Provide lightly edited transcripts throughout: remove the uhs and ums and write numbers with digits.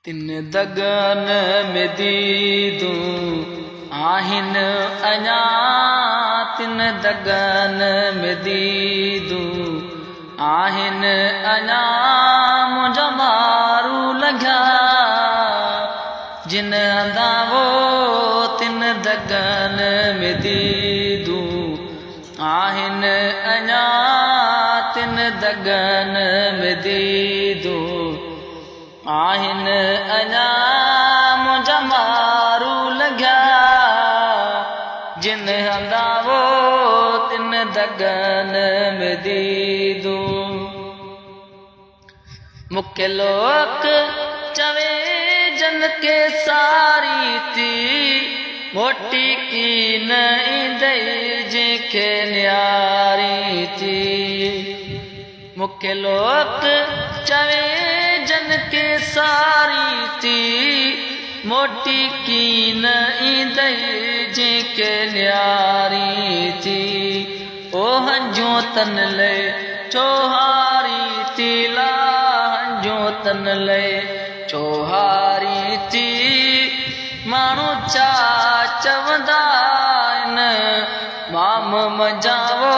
तिन दगन में दीदूं आहिन अञा तिन दगन में दीदूं आहिन अञा मुंहिंजा मारू लॻा जिन हंधा वो तिन दगन में दीदूं आहिन अञा तिन दगन में दीदूं आहिन अञा मुंहिंजा मारू लॻा जिन हंधा वो तिन दगन में दीदूं मूंखे लोक चवे जन के सारी थी मोटी की न ईंदई जंहिंखे न्यारी थी मूंखे लोक चवे जन के सारी थी मोटी की न ईंदई जंहिंखे न्यारी थी ओ हंजूं तन ले चोहारी थी ला हंजूं तन ले चोहारी थी माण्हू चा चवंदा आहिनि माम मजावो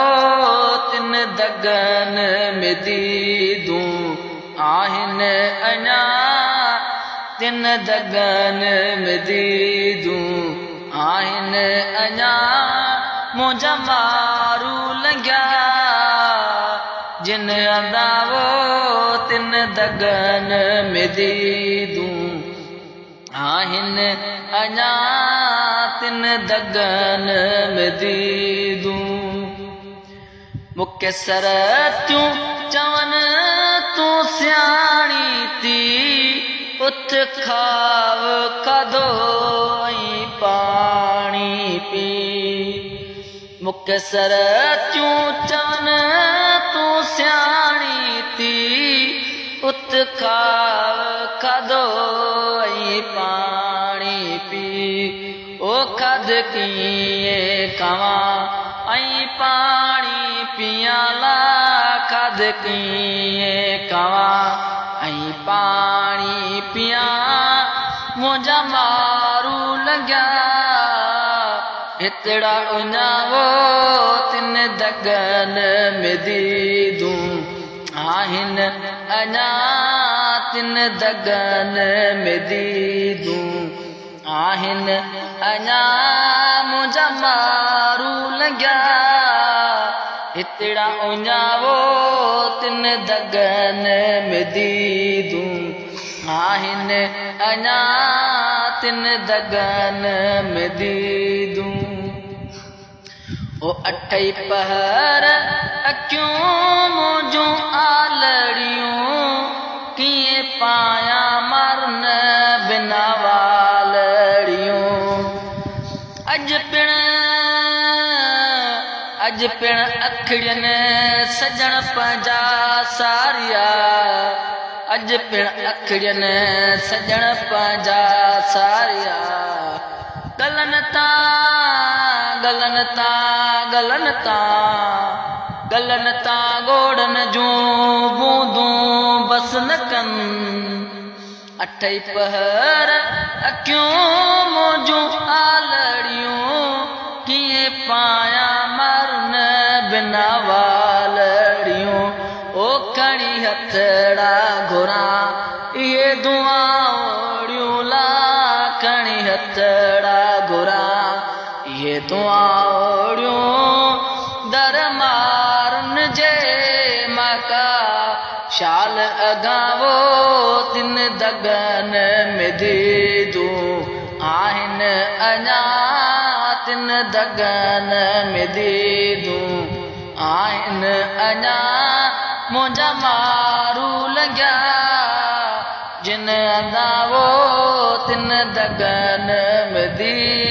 तिन दगन में दीदूं आहिनि अञा तिन दगन में दीदूं आहिनि अञा मुंहिंजा मारू लॻा जिन हंधा वो तिन दगन में दीदूं आहिनि अञा तिन दगन में दीदूं मूंखे सरतियूं चवनि तूं सियाणी थी उथ खाव खाधो ऐं पाणी पी मूंखे सरतियूं चवनि तूं सियाणी थी उथ खाव खाधो ऐं पाणी पी ओ खाध कीअं खावां ऐं पाणी पियाला खाध कीअं खावां ऐं पाणी पिया मुंहिंजा मारू लॻा हितड़ा उञावो तिन दगन में दीदूं आहिनि अञा तिन दगन में दीदूं आहिनि अञा मुंहिंजा मारू लॻा हितड़ा उञावो तिन दगन में दीदूं आहिनि अञा तिन दगन में दीदूं ओ अठई पहर अखियूं मुंहिंजूं आलड़ियूं कीअं पाया मरन बिना वालड़ियूं अॼु पिण अखड़ियुनि सजण पंहिंजा सारिया अॼु पिण अखड़ियुनि सजण पंहिंजा सारिया गलन तां गलन तां गलन तां गलन तां गोड़न जूं बूंदूं बस न कनि अठई पहर अखियूं मुंहिंजूं आलड़ियूं कीअं पाया मरन बिना वालड़ियूं ओ खणी हथड़ा घुरां इहे दुआऊं ला खणी हथड़ा घुरां इहे दुआऊं दर मारुन जे मका शाल अगावो तिन दगन में दीदूं आहिनि अञा तिन दगन में दीदूं आहिनि अञा मुंहिंजा मारू लॻा जिन हंधा वो तिन दगन में दीदूं